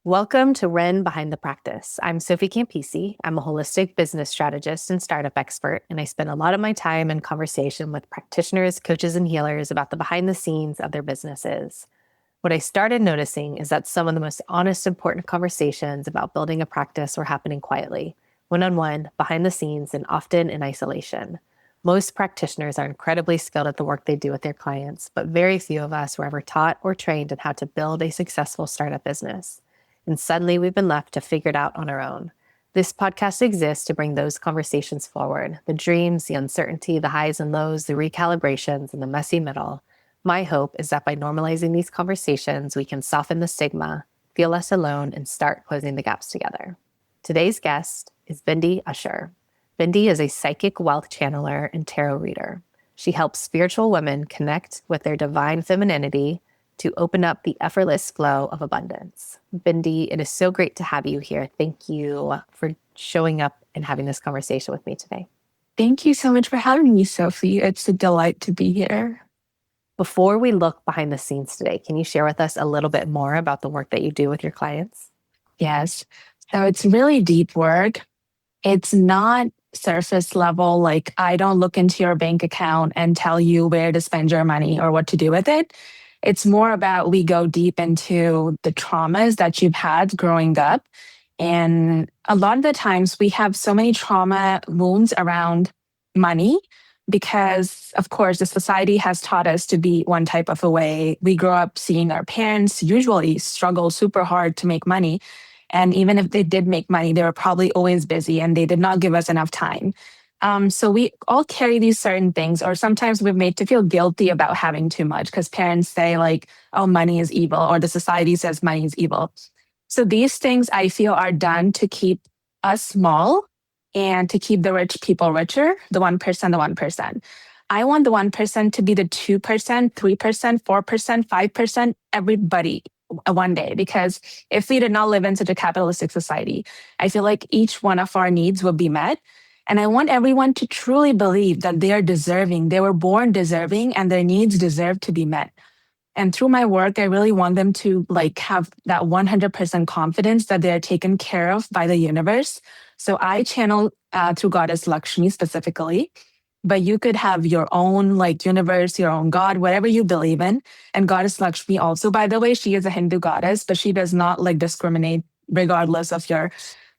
Welcome to Ren Behind the Practice. I'm Sophie Campisi. I'm a holistic business strategist and startup expert, and I spend a lot of my time in conversation with practitioners, coaches, and healers about the behind the scenes of their businesses. What I started noticing is that some of the most honest, important conversations about building a practice were happening quietly, one-on-one, behind the scenes, and often in isolation. Most practitioners are incredibly skilled at the work they do with their clients, but very few of us were ever taught or trained in how to build a successful startup business. And suddenly we've been left to figure it out on our own. This podcast exists to bring those conversations forward, the dreams, the uncertainty, the highs and lows, the recalibrations, and the messy middle. My hope is that by normalizing these conversations, we can soften the stigma, feel less alone, and start closing the gaps together. Today's guest is Bindi Ashar. Bindi is a psychic wealth channeler and tarot reader. She helps spiritual women connect with their divine femininity to open up the effortless flow of abundance. Bindi, it is so great to have you here. Thank you for showing up and having this conversation with me today. Thank you so much for having me, Sophie. It's a delight to be here. Before we look behind the scenes today, can you share with us a little bit more about the work that you do with your clients? Yes. So it's really deep work. It's not surface level, like I don't look into your bank account and tell you where to spend your money or what to do with it. It's more about we go deep into the traumas that you've had growing up. And a lot of the times we have so many trauma wounds around money because, of course, the society has taught us to be one type of a way. We grow up seeing our parents usually struggle super hard to make money. And even if they did make money, they were probably always busy and they did not give us enough time. So we all carry these certain things, or sometimes we're made to feel guilty about having too much because parents say like, oh, money is evil, or the society says money is evil. So these things I feel are done to keep us small and to keep the rich people richer, the 1%, the 1%. I want the 1% to be the 2%, 3%, 4%, 5%, everybody one day. Because if we did not live in such a capitalistic society, I feel like each one of our needs will be met. And I want everyone to truly believe that they are deserving. They were born deserving and their needs deserve to be met. And through my work, I really want them to like have that 100% confidence that they are taken care of by the universe. So I channel through Goddess Lakshmi specifically, but you could have your own like universe, your own God, whatever you believe in. And Goddess Lakshmi also, by the way, she is a Hindu goddess, but she does not like discriminate regardless of your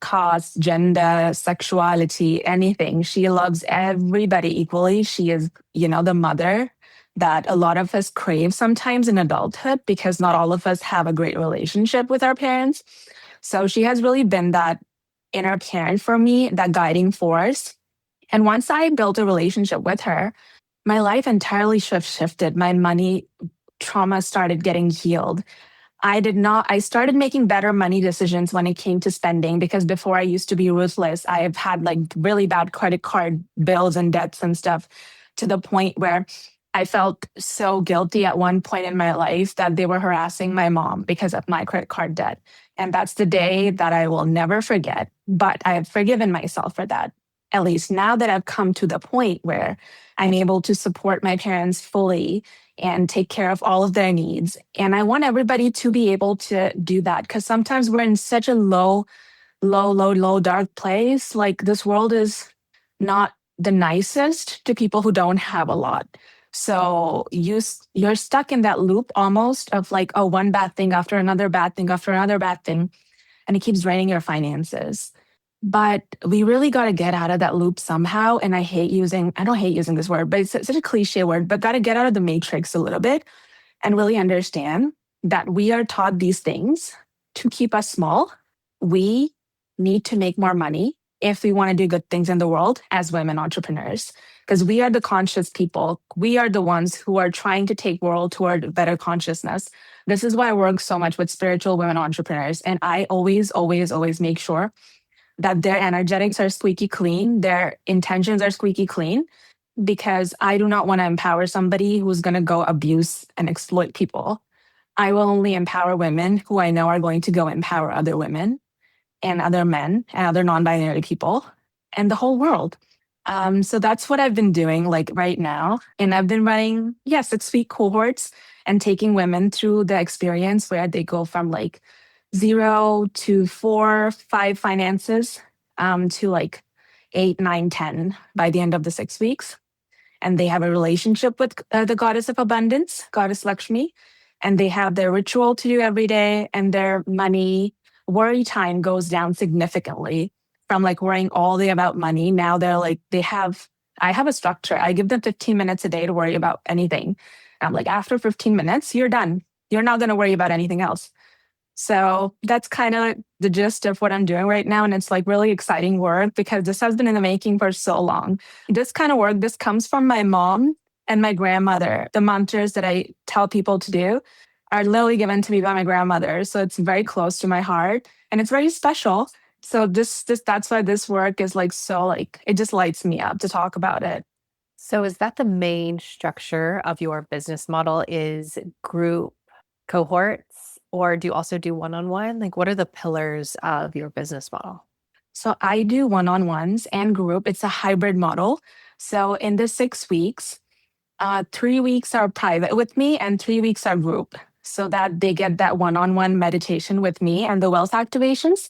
caste, gender, sexuality, anything. She loves everybody equally. She is, the mother that a lot of us crave sometimes in adulthood because not all of us have a great relationship with our parents. So she has really been that inner parent for me, that guiding force. And once I built a relationship with her, my life entirely shifted. My money trauma started getting healed. I started making better money decisions when it came to spending because before I used to be ruthless. I've had like really bad credit card bills and debts and stuff to the point where I felt so guilty at one point in my life that they were harassing my mom because of my credit card debt. And that's the day that I will never forget. But I have forgiven myself for that. At least now that I've come to the point where I'm able to support my parents fully and take care of all of their needs. And I want everybody to be able to do that because sometimes we're in such a low, dark place. Like this world is not the nicest to people who don't have a lot. So you're stuck in that loop almost of like, oh, one bad thing after another bad thing after another bad thing. And it keeps draining your finances. But we really got to get out of that loop somehow. And I don't hate using this word, but it's such a cliche word, but got to get out of the matrix a little bit and really understand that we are taught these things to keep us small. We need to make more money if we want to do good things in the world as women entrepreneurs, because we are the conscious people. We are the ones who are trying to take world toward better consciousness. This is why I work so much with spiritual women entrepreneurs. And I always, always, always make sure that their energetics are squeaky clean, their intentions are squeaky clean, because I do not want to empower somebody who's going to go abuse and exploit people. I will only empower women who I know are going to go empower other women and other men and other non-binary people and the whole world. So that's what I've been doing like right now. And I've been running, 6-week cohorts and taking women through the experience where they go from like zero to four, five finances to like eight, nine, 10 by the end of the 6 weeks. And they have a relationship with the goddess of abundance, goddess Lakshmi, and they have their ritual to do every day, and their money worry time goes down significantly from like worrying all day about money. Now they're like, I have a structure. I give them 15 minutes a day to worry about anything. I'm like, after 15 minutes, you're done. You're not going to worry about anything else. So that's kind of the gist of what I'm doing right now. And it's like really exciting work because this has been in the making for so long. This kind of work, this comes from my mom and my grandmother. The mantras that I tell people to do are literally given to me by my grandmother. So it's very close to my heart and it's very special. So that's why this work is like so like it just lights me up to talk about it. So is that the main structure of your business model is group cohorts, or do you also do one-on-one? Like what are the pillars of your business model? So I do one-on-ones and group. It's a hybrid model. So in the 6 weeks, 3 weeks are private with me and 3 weeks are group so that they get that one-on-one meditation with me and the wealth activations.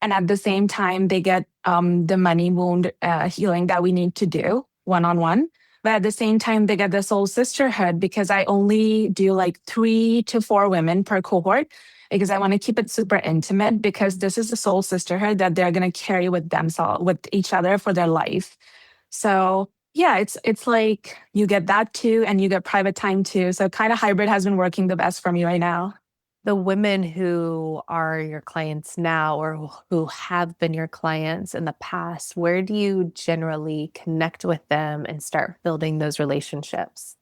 And at the same time, they get the money wound healing that we need to do one-on-one. But at the same time, they get the soul sisterhood because I only do like 3 to 4 women per cohort because I want to keep it super intimate because this is the soul sisterhood that they're going to carry with themselves, with each other for their life. So yeah, it's like you get that too, and you get private time too. So kind of hybrid has been working the best for me right now. The women who are your clients now or who have been your clients in the past, where do you generally connect with them and start building those relationships?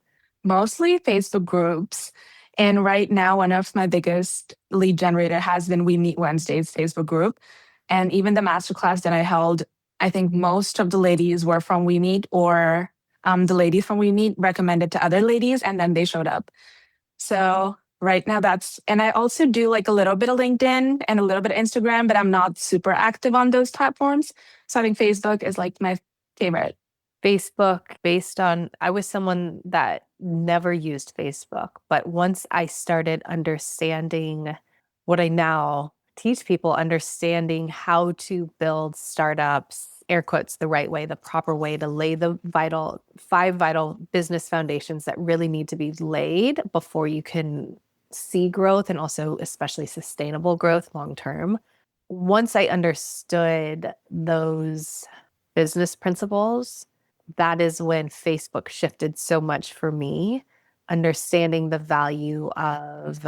Mostly Facebook groups. And right now, one of my biggest lead generator has been We Meet Wednesdays Facebook group. And even the masterclass that I held, I think most of the ladies were from We Meet or the ladies from We Meet recommended to other ladies and then they showed up. So right now and I also do like a little bit of LinkedIn and a little bit of Instagram, but I'm not super active on those platforms. So I think Facebook is like my favorite. Facebook, I was someone that never used Facebook, but once I started understanding what I now teach people, understanding how to build startups, air quotes, the right way, the proper way to lay the five vital business foundations that really need to be laid before you can see growth and also especially sustainable growth long term. Once I understood those business principles, that is when Facebook shifted so much for me, understanding the value of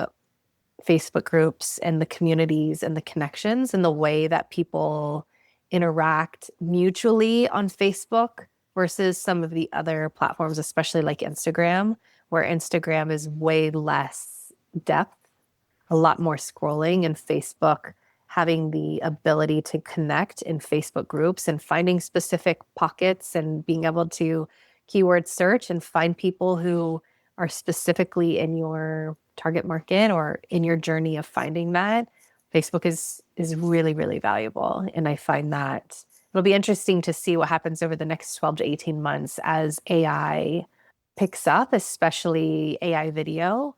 Facebook groups and the communities and the connections and the way that people interact mutually on Facebook versus some of the other platforms, especially like Instagram, where Instagram is way less depth, a lot more scrolling, and Facebook having the ability to connect in Facebook groups and finding specific pockets and being able to keyword search and find people who are specifically in your target market or in your journey of finding that. Facebook is really, really valuable. And I find that it'll be interesting to see what happens over the next 12 to 18 months as AI picks up, especially AI video.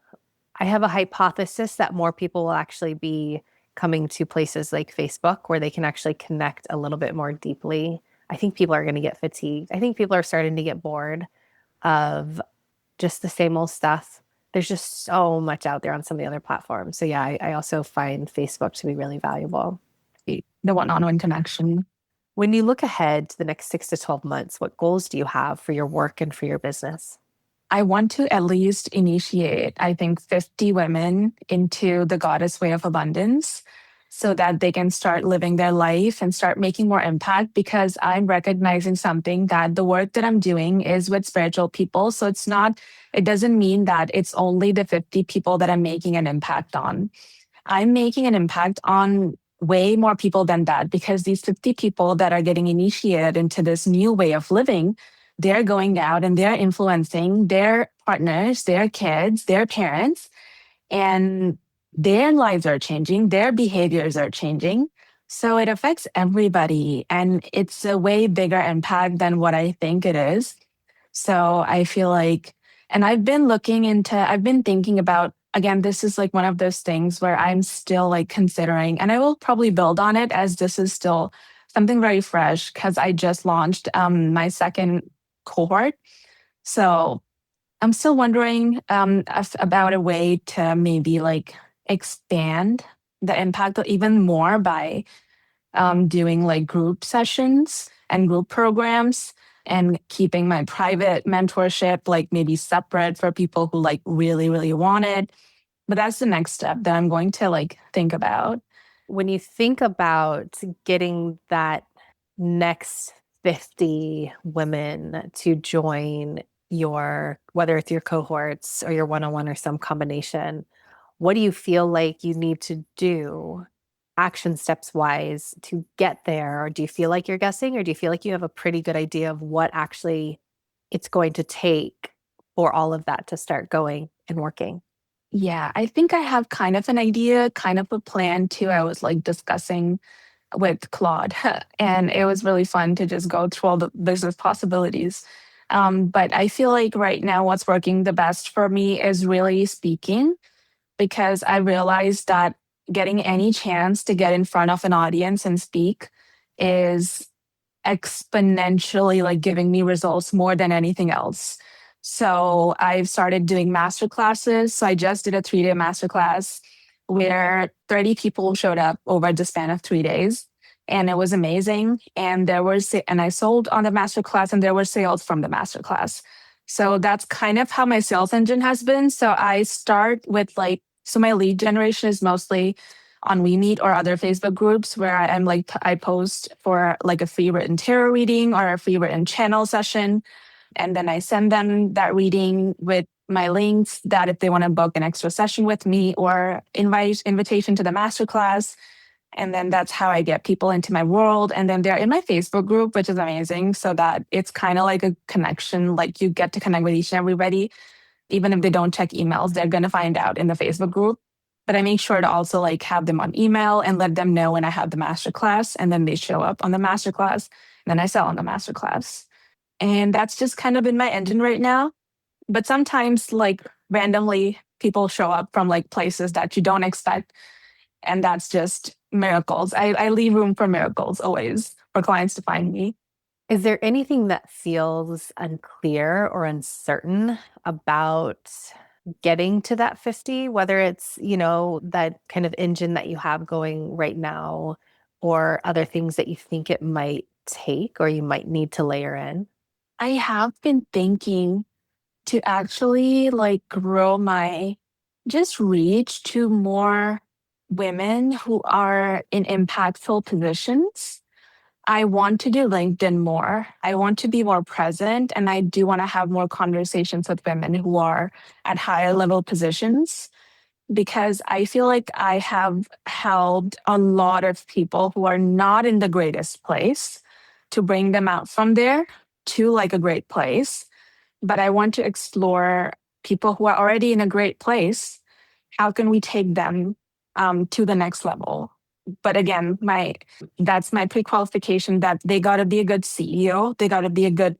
I have a hypothesis that more people will actually be coming to places like Facebook where they can actually connect a little bit more deeply. I think people are going to get fatigued. I think people are starting to get bored of just the same old stuff. There's just so much out there on some of the other platforms. So yeah, I also find Facebook to be really valuable. The one-on-one connection. When you look ahead to the next 6 to 12 months, what goals do you have for your work and for your business? I want to at least initiate, I think, 50 women into the goddess way of abundance so that they can start living their life and start making more impact because I'm recognizing something that the work that I'm doing is with spiritual people. So it doesn't mean that it's only the 50 people that I'm making an impact on. I'm making an impact on way more people than that because these 50 people that are getting initiated into this new way of living, they're going out and they're influencing their partners, their kids, their parents, and their lives are changing, their behaviors are changing. So it affects everybody. And it's a way bigger impact than what I think it is. So I feel like, and I've been thinking about Again, this is like one of those things where I'm still like considering, and I will probably build on it as this is still something very fresh because I just launched my second cohort. So I'm still wondering about a way to maybe like expand the impact even more by doing like group sessions and group programs and keeping my private mentorship like maybe separate for people who like really, really want it. But that's the next step that I'm going to like think about. When you think about getting that next 50 women to join your, whether it's your cohorts or your one on one or some combination, what do you feel like you need to do action steps wise to get there? Or do you feel like you're guessing, or do you feel like you have a pretty good idea of what actually it's going to take for all of that to start going and working? Yeah, I think I have kind of an idea, kind of a plan too. I was like discussing with Claude, and it was really fun to just go through all the business possibilities. But I feel like right now, what's working the best for me is really speaking because I realized that getting any chance to get in front of an audience and speak is exponentially like giving me results more than anything else. So I've started doing master classes. So I just did a 3-day master class where 30 people showed up over the span of 3 days. And it was amazing. And I sold on the master class and there were sales from the master class. So that's kind of how my sales engine has been. So I start with like, so my lead generation is mostly on WeMeet or other Facebook groups where I'm like, I post for like a free written tarot reading or a free written channel session. And then I send them that reading with my links that if they want to book an extra session with me or invitation to the masterclass. And then that's how I get people into my world. And then they're in my Facebook group, which is amazing. So that it's kind of like a connection, like you get to connect with each and everybody. Even if they don't check emails, they're going to find out in the Facebook group. But I make sure to also like have them on email and let them know when I have the masterclass. And then they show up on the masterclass. And then I sell on the masterclass. And that's just kind of been my engine right now. But sometimes, like randomly, people show up from like places that you don't expect. And that's just miracles. I leave room for miracles always for clients to find me. Is there anything that feels unclear or uncertain about getting to that 50, whether it's, that kind of engine that you have going right now or other things that you think it might take or you might need to layer in? I have been thinking to actually like grow my just reach to more women who are in impactful positions. I want to do LinkedIn more. I want to be more present and I do want to have more conversations with women who are at higher level positions because I feel like I have helped a lot of people who are not in the greatest place to bring them out from there to like a great place. But I want to explore people who are already in a great place. How can we take them to the next level? But again, that's my pre-qualification that they got to be a good CEO. They got to be a good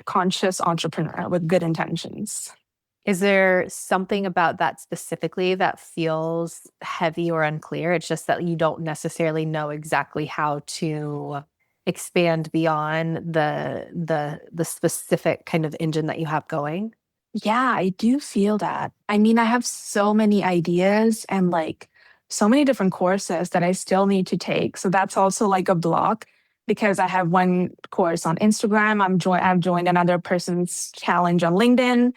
conscious entrepreneur with good intentions. Is there something about that specifically that feels heavy or unclear? It's just that you don't necessarily know exactly how to expand beyond the specific kind of engine that you have going? Yeah, I do feel that. I mean, I have so many ideas and like so many different courses that I still need to take. So that's also like a block because I have one course on Instagram. I've joined another person's challenge on LinkedIn.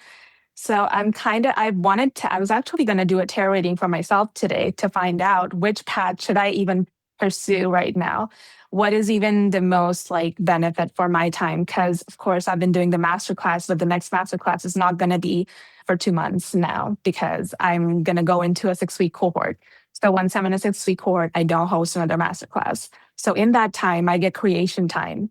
So I was actually going to do a tarot reading for myself today to find out which path should I even pursue right now. What is even the most like benefit for my time? Because of course I've been doing the master class, but the next master class is not going to be for 2 months now because I'm going to go into a 6-week cohort. So once I'm in a 6-week cohort, I don't host another master class. So in that time, I get creation time.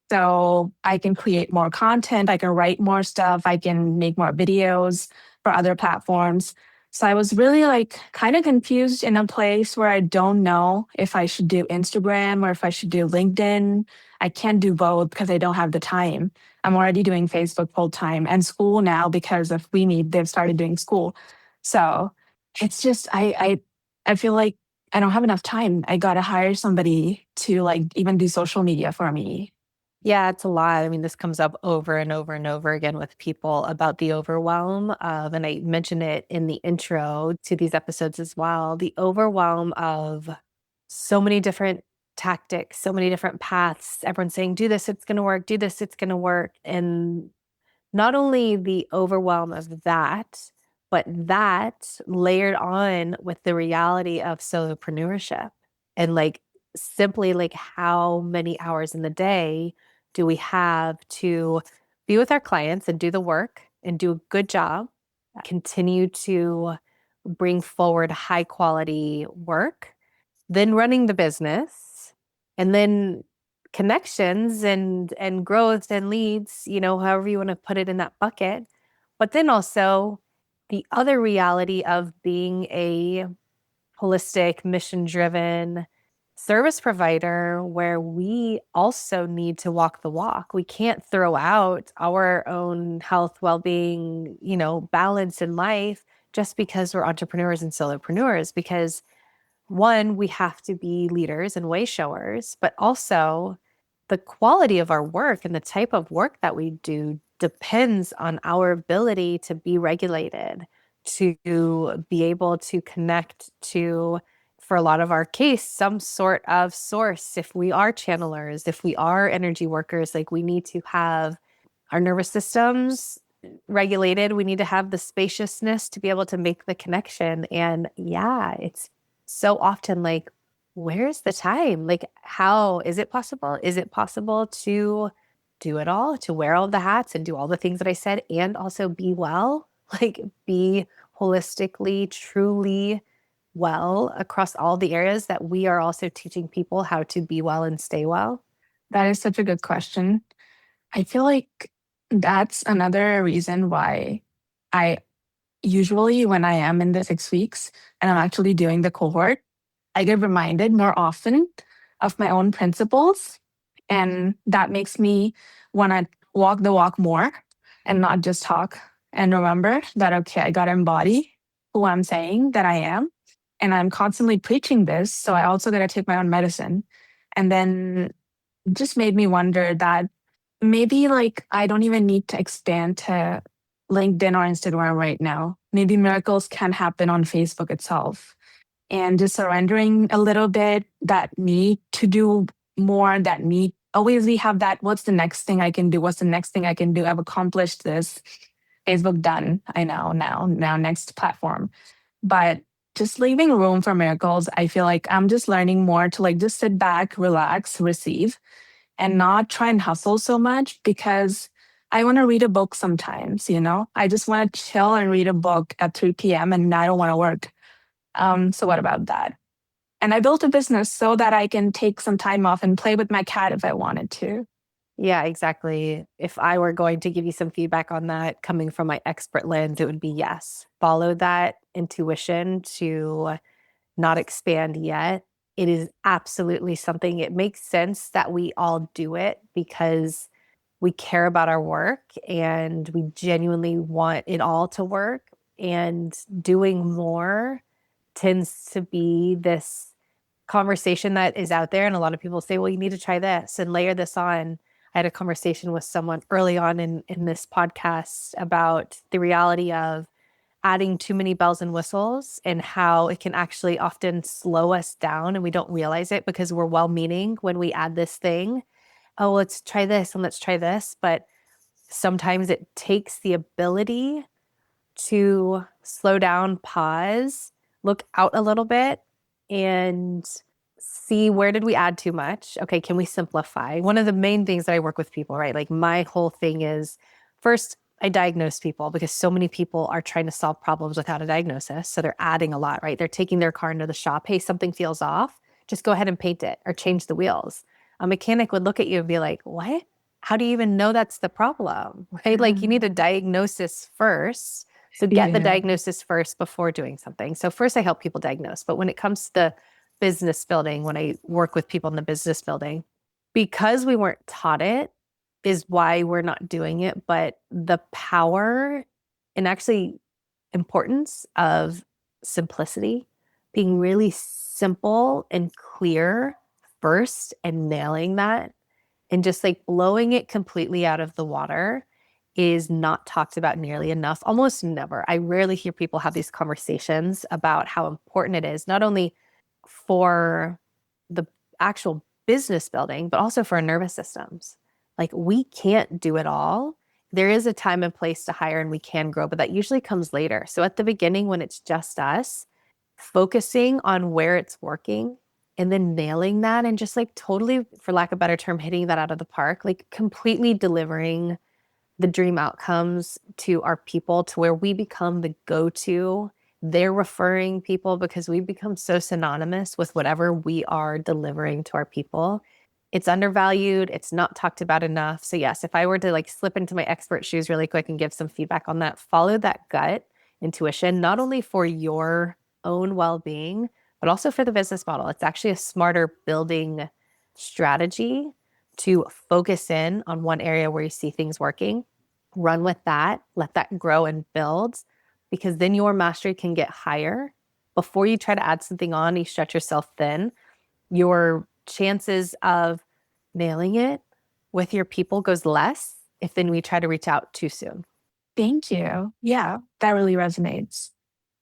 So I can create more content, I can write more stuff, I can make more videos for other platforms. So I was really like kind of confused in a place where I don't know if I should do Instagram or if I should do LinkedIn. I can't do both because I don't have the time. I'm already doing Facebook full time and school now because of We Need, they've started doing school. So it's just I feel like I don't have enough time. I gotta hire somebody to like even do social media for me. Yeah, it's a lot. I mean, this comes up over and over and over again with people about the overwhelm of, and I mentioned it in the intro to these episodes as well, the overwhelm of so many different tactics, so many different paths. Everyone's saying, do this, it's going to work, do this, it's going to work. And not only the overwhelm of that, but that layered on with the reality of solopreneurship and like simply like how many hours in the day do we have to be with our clients and do the work and do a good job, continue to bring forward high quality work, then running the business, and then connections and growth and leads, however you want to put it in that bucket. But then also the other reality of being a holistic, mission-driven service provider where we also need to walk the walk. We can't throw out our own health, well-being, balance in life just because we're entrepreneurs and solopreneurs, because one, we have to be leaders and way showers, but also the quality of our work and the type of work that we do depends on our ability to be regulated, to be able to connect to, for a lot of our case, some sort of source. If we are channelers, if we are energy workers, like we need to have our nervous systems regulated. We need to have the spaciousness to be able to make the connection. And yeah, it's so often like, where's the time? Like, how is it possible? Is it possible to do it all, to wear all the hats and do all the things that I said and also be well? Like, be holistically, truly well across all the areas that we are also teaching people how to be well and stay well? That is such a good question. I feel like that's another reason why I usually, when I am in the 6 weeks and I'm actually doing the cohort, I get reminded more often of my own principles. And that makes me want to walk the walk more and not just talk. And remember that, okay, I got to embody who I'm saying that I am. And I'm constantly preaching this. So I also got to take my own medicine. And then it just made me wonder that maybe like I don't even need to expand to LinkedIn or Instagram right now. Maybe miracles can happen on Facebook itself. And just surrendering a little bit, that need to do more, that need always we have that, what's the next thing I can do? What's the next thing I can do? I've accomplished this. Facebook done. I know now next platform. But just leaving room for miracles, I feel like I'm just learning more to like just sit back, relax, receive, and not try and hustle so much because I want to read a book sometimes, I just want to chill and read a book at 3 p.m. and I don't want to work. So what about that? And I built a business so that I can take some time off and play with my cat if I wanted to. Yeah, exactly. If I were going to give you some feedback on that coming from my expert lens, it would be yes. Follow that intuition to not expand yet. It is absolutely something, it makes sense that we all do it because we care about our work and we genuinely want it all to work. And doing more tends to be this conversation that is out there. And a lot of people say, well, you need to try this and layer this on. I had a conversation with someone early on in this podcast about the reality of adding too many bells and whistles and how it can actually often slow us down and we don't realize it because we're well meaning when we add this thing. Oh, let's try this and let's try this. But sometimes it takes the ability to slow down, pause, look out a little bit, and see where did we add too much? Okay, can we simplify? One of the main things that I work with people, right? Like my whole thing is first, I diagnose people because so many people are trying to solve problems without a diagnosis. So they're adding a lot, right? They're taking their car into the shop. Hey, something feels off. Just go ahead and paint it or change the wheels. A mechanic would look at you and be like, what? How do you even know that's the problem? Right? Like you need a diagnosis first. So get the Yeah. diagnosis first before doing something. So first I help people diagnose. But when it comes to the business building, when I work with people in the business building, because we weren't taught it is why we're not doing it. But the power and actually importance of simplicity, being really simple and clear first and nailing that and just like blowing it completely out of the water is not talked about nearly enough, almost never. I rarely hear people have these conversations about how important it is, not only for the actual business building, but also for our nervous systems. Like we can't do it all. There is a time and place to hire and we can grow, but that usually comes later. So at the beginning, when it's just us, focusing on where it's working and then nailing that and just like totally, for lack of a better term, hitting that out of the park, like completely delivering the dream outcomes to our people to where we become the go-to. They're referring people because we become so synonymous with whatever we are delivering to our people. It's undervalued. It's not talked about enough. So yes, if I were to like slip into my expert shoes really quick and give some feedback on that, follow that gut intuition, not only for your own well-being, but also for the business model. It's actually a smarter building strategy to focus in on one area where you see things working, run with that, let that grow and build, because then your mastery can get higher. Before you try to add something on, you stretch yourself thin, your chances of nailing it with your people goes less if then we try to reach out too soon. Thank you. Yeah, that really resonates.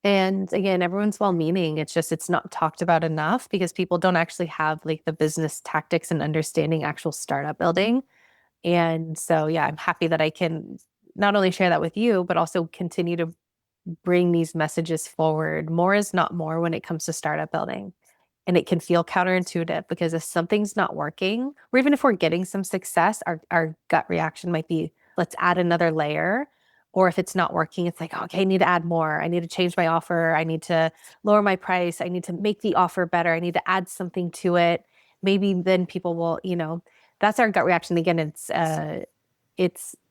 And again, everyone's well-meaning. It's just, it's not talked about enough because people don't actually have like the business tactics and understanding actual startup building. And so, yeah, I'm happy that I can not only share that with you, but also continue to bring these messages forward. More is not more when it comes to startup building. And it can feel counterintuitive because if something's not working, or even if we're getting some success, our gut reaction might be, let's add another layer. Or if it's not working, it's like, okay, I need to add more. I need to change my offer. I need to lower my price. I need to make the offer better. I need to add something to it. Maybe then people will, that's our gut reaction. Again,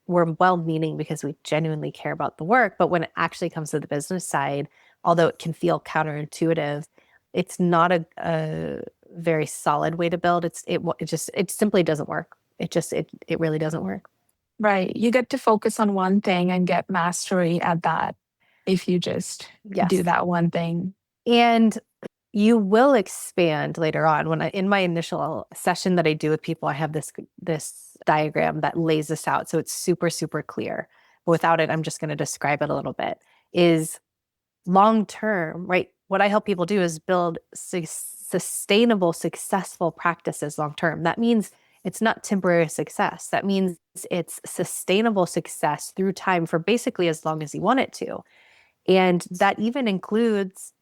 we're well-meaning because we genuinely care about the work. But when it actually comes to the business side, although it can feel counterintuitive, it's not a very solid way to build. It simply doesn't work. It really doesn't work. Right. You get to focus on one thing and get mastery at that if you just do Yes. that one thing. And you will expand later on. In my initial session that I do with people, I have this diagram that lays this out. So it's super, super clear. But without it, I'm just going to describe it a little bit. Is long term, right? What I help people do is build sustainable, successful practices long term. That means it's not temporary success. That means it's sustainable success through time for basically as long as you want it to. And that even includes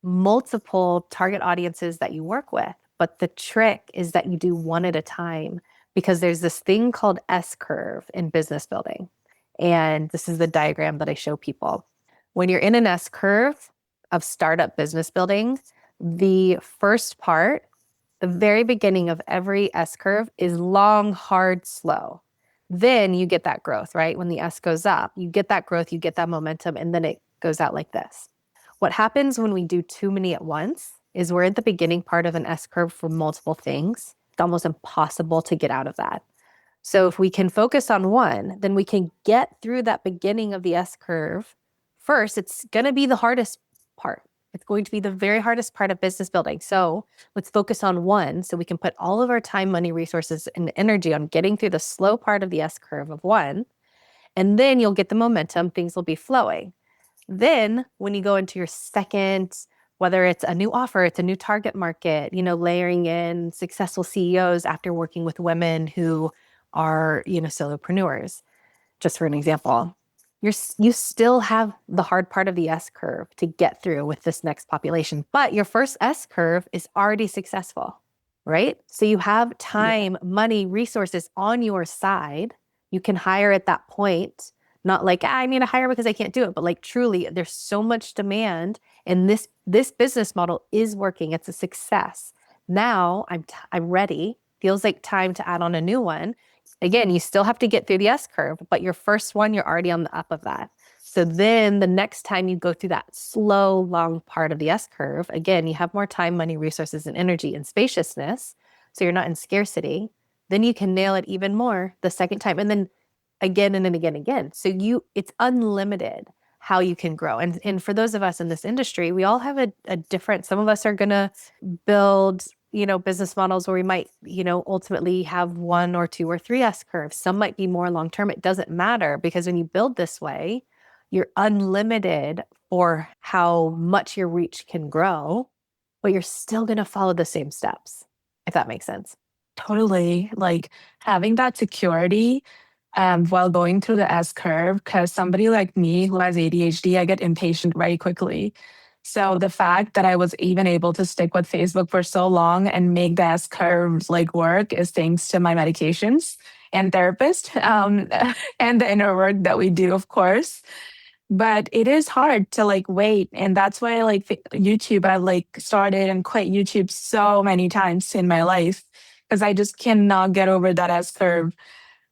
multiple target audiences that you work with. But the trick is that you do one at a time because there's this thing called S curve in business building. And this is the diagram that I show people. When you're in an S curve of startup business building, the first part, the very beginning of every S curve is long, hard, slow. Then you get that growth, right? When the S goes up, you get that growth, you get that momentum, and then it goes out like this. What happens when we do too many at once is we're at the beginning part of an S curve for multiple things. It's almost impossible to get out of that. So if we can focus on one, then we can get through that beginning of the S curve. First, it's going to be the hardest part. It's going to be the very hardest part of business building. So let's focus on one so we can put all of our time, money, resources, and energy on getting through the slow part of the S curve of one. And then you'll get the momentum, things will be flowing. Then when you go into your second, whether it's a new offer, it's a new target market, layering in successful CEOs after working with women who are, solopreneurs, just for an example, you still have the hard part of the S curve to get through with this next population, but your first S curve is already successful, right? So you have time, money, resources on your side. You can hire at that point, not like, I need to hire because I can't do it, but like truly there's so much demand and this business model is working. It's a success. Now I'm ready. Feels like time to add on a new one. Again, you still have to get through the S curve, but your first one, you're already on the up of that. So then the next time you go through that slow, long part of the S curve, again, you have more time, money, resources, and energy and spaciousness. So you're not in scarcity. Then you can nail it even more the second time. And then again and then again. So it's unlimited how you can grow. And for those of us in this industry, we all have a different, some of us are going to build, business models where we might, ultimately have 1 or 2 or 3 S curves. Some might be more long term. It doesn't matter because when you build this way, you're unlimited for how much your reach can grow, but you're still going to follow the same steps, if that makes sense. Totally. Like having that security while going through the S curve, because somebody like me who has ADHD, I get impatient very quickly. So the fact that I was even able to stick with Facebook for so long and make the S curves like work is thanks to my medications and therapist, and the inner work that we do, of course. But it is hard to like wait. And that's why I like YouTube. I like started and quit YouTube so many times in my life because I just cannot get over that S curve.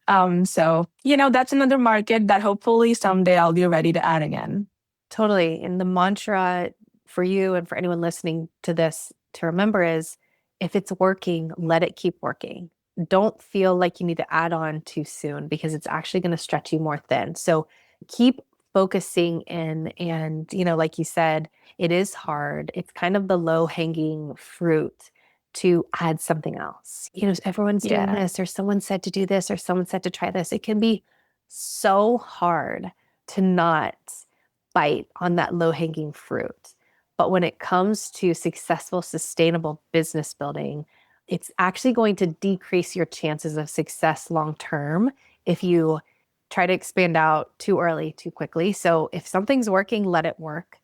So, that's another market that hopefully someday I'll be ready to add again. Totally. And the mantra for you and for anyone listening to this to remember is if it's working, let it keep working. Don't feel like you need to add on too soon because it's actually going to stretch you more thin. So keep focusing in. And, like you said, it is hard. It's kind of the low hanging fruit to add something else. Everyone's doing Yeah. this, or someone said to do this, or someone said to try this. It can be so hard to not bite on that low hanging fruit. But when it comes to successful, sustainable business building, it's actually going to decrease your chances of success long term if you try to expand out too early, too quickly. So if something's working, let it work.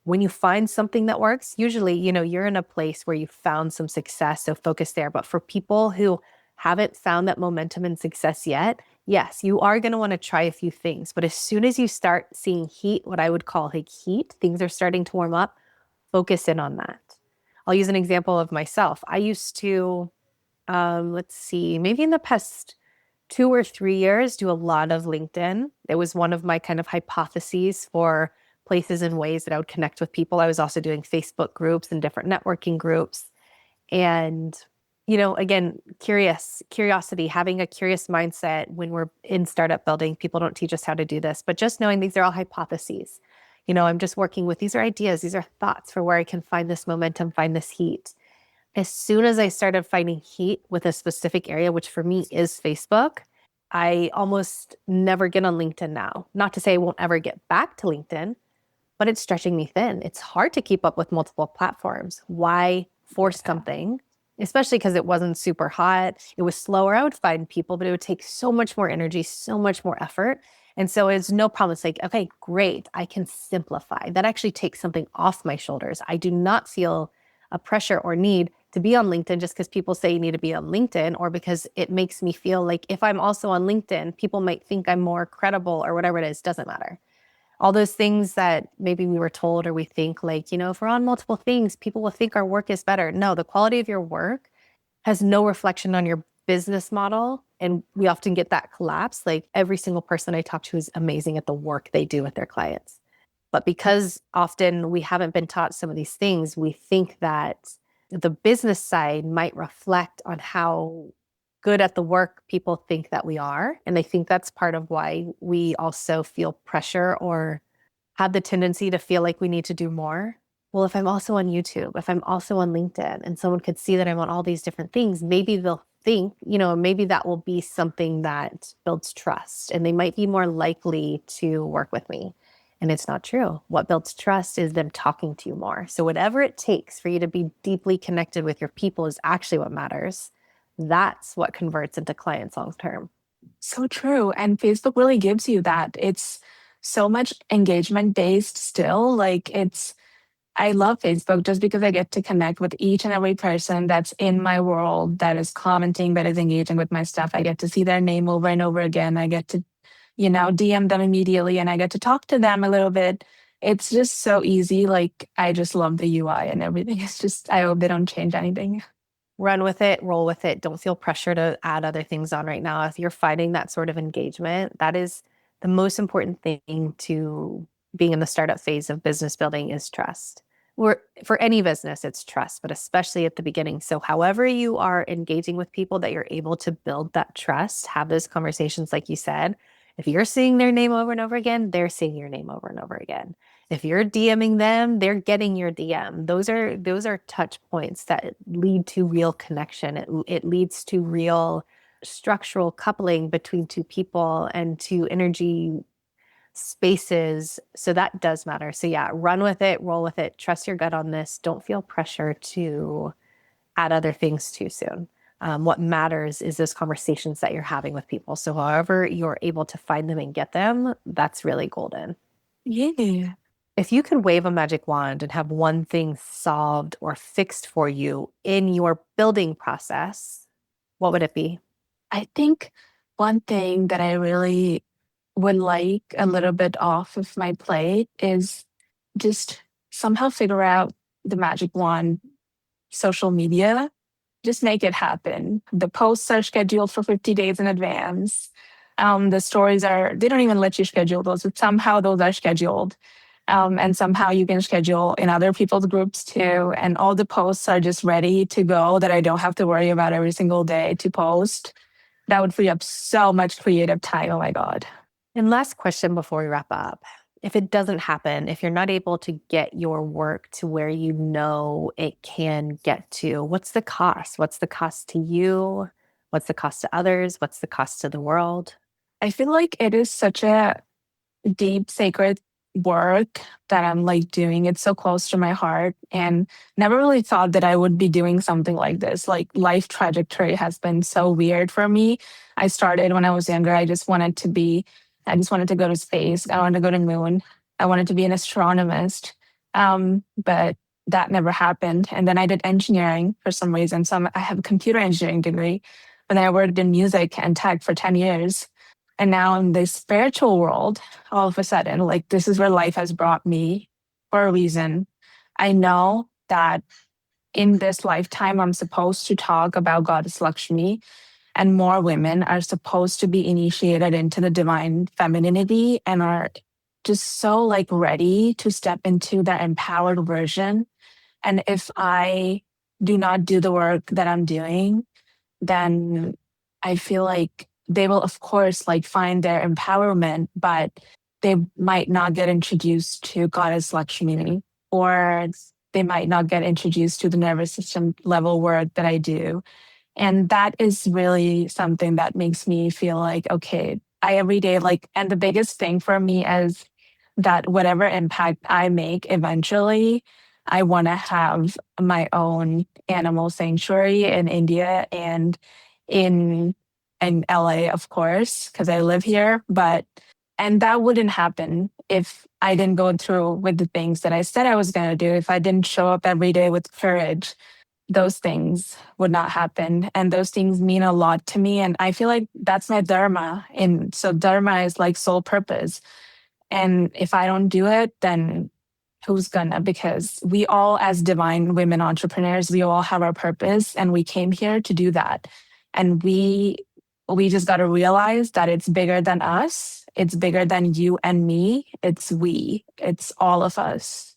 When you find something that works, usually, you're in a place where you found some success, so focus there. But for people who haven't found that momentum and success yet, yes, you are going to want to try a few things. But as soon as you start seeing heat, what I would call like heat, things are starting to warm up, focus in on that. I'll use an example of myself. I used to, let's see, maybe in the past 2 or 3 years, do a lot of LinkedIn. It was one of my kind of hypotheses for places and ways that I would connect with people. I was also doing Facebook groups and different networking groups. And, again, curiosity, having a curious mindset when we're in startup building. People don't teach us how to do this, but just knowing these are all hypotheses. I'm just working with, these are ideas, these are thoughts for where I can find this momentum, find this heat. As soon as I started finding heat with a specific area, which for me is Facebook, I almost never get on LinkedIn now. Not to say I won't ever get back to LinkedIn, but it's stretching me thin. It's hard to keep up with multiple platforms. Why force something? Especially because it wasn't super hot. It was slower. I would find people, but it would take so much more energy, so much more effort. And so it's no problem. It's like, okay, great. I can simplify. That actually takes something off my shoulders. I do not feel a pressure or need to be on LinkedIn just because people say you need to be on LinkedIn, or because it makes me feel like if I'm also on LinkedIn, people might think I'm more credible or whatever it is. Doesn't matter. All those things that maybe we were told or we think like, if we're on multiple things, people will think our work is better. No, the quality of your work has no reflection on your business model. And we often get that collapse. Like every single person I talk to is amazing at the work they do with their clients. But because often we haven't been taught some of these things, we think that the business side might reflect on how good at the work people think that we are. And I think that's part of why we also feel pressure or have the tendency to feel like we need to do more. Well, if I'm also on YouTube, if I'm also on LinkedIn, and someone could see that I'm on all these different things, maybe they'll think, maybe that will be something that builds trust and they might be more likely to work with me. And it's not true. What builds trust is them talking to you more. So whatever it takes for you to be deeply connected with your people is actually what matters. That's what converts into clients long term. So true. And Facebook really gives you that. It's so much engagement based still. I love Facebook just because I get to connect with each and every person that's in my world, that is commenting, that is engaging with my stuff. I get to see their name over and over again. I get to, DM them immediately and I get to talk to them a little bit. It's just so easy. Like, I just love the UI and everything. It's just, I hope they don't change anything. Run with it, roll with it. Don't feel pressure to add other things on right now. If you're finding that sort of engagement, that is the most important thing to being in the startup phase of business building is trust. For any business, it's trust, but especially at the beginning. So however you are engaging with people, that you're able to build that trust, have those conversations, like you said, If you're seeing their name over and over again, they're seeing your name over and over again. If you're DMing them, they're getting your DM. Those are touch points that lead to real connection. It leads to real structural coupling between two people and two energy spaces. So that does matter. So yeah, run with it, roll with it, trust your gut on this. Don't feel pressure to add other things too soon. What matters is those conversations that you're having with people. So however you're able to find them and get them, that's really golden. Yeah. If you could wave a magic wand and have one thing solved or fixed for you in your building process, what would it be? I think one thing that I really would like a little bit off of my plate is just somehow figure out the magic wand social media. Just make it happen. The posts are scheduled for 50 days in advance. The stories are, they don't even let you schedule those, but somehow those are scheduled. And somehow you can schedule in other people's groups too. And all the posts are just ready to go that I don't have to worry about every single day to post. That would free up so much creative time. Oh my God. And last question before we wrap up. If it doesn't happen, if you're not able to get your work to where you know it can get to, what's the cost? What's the cost to you? What's the cost to others? What's the cost to the world? I feel like it is such a deep, sacred work that I'm like doing. It's so close to my heart and never really thought that I would be doing something like this. Like life trajectory has been so weird for me. I started when I was younger. I just wanted to go to space. I wanted to go to the moon. I wanted to be an astronomist. But that never happened. And then I did engineering for some reason. I have a computer engineering degree, but then I worked in music and tech for 10 years. And now in the spiritual world, all of a sudden, like this is where life has brought me for a reason. I know that in this lifetime, I'm supposed to talk about Goddess Lakshmi, and more women are supposed to be initiated into the divine femininity and are just so like ready to step into their empowered version. And if I do not do the work that I'm doing, then I feel like they will, of course, like find their empowerment, but they might not get introduced to Goddess Lakshmi, or they might not get introduced to the nervous system level work that I do. And that is really something that makes me feel like, okay, I every day, like, and the biggest thing for me is that whatever impact I make eventually, I want to have my own animal sanctuary in India and in in LA, of course, because I live here. But and that wouldn't happen if I didn't go through with the things that I said I was going to do. If I didn't show up every day with courage, those things would not happen. And those things mean a lot to me. And I feel like that's my dharma. And so dharma is like soul purpose. And if I don't do it, then who's gonna? Because we all, as divine women entrepreneurs, we all have our purpose and we came here to do that. And we just gotta realize that it's bigger than us. It's bigger than you and me. It's we. It's all of us.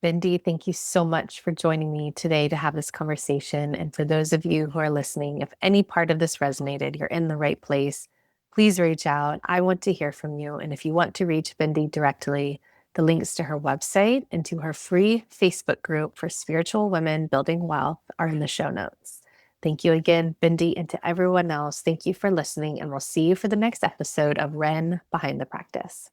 Bindi, thank you so much for joining me today to have this conversation. And for those of you who are listening, if any part of this resonated, you're in the right place, please reach out. I want to hear from you. And if you want to reach Bindi directly, the links to her website and to her free Facebook group for spiritual women building wealth are in the show notes. Thank you again, Bindi, and to everyone else. Thank you for listening, and we'll see you for the next episode of Ren Behind the Practice.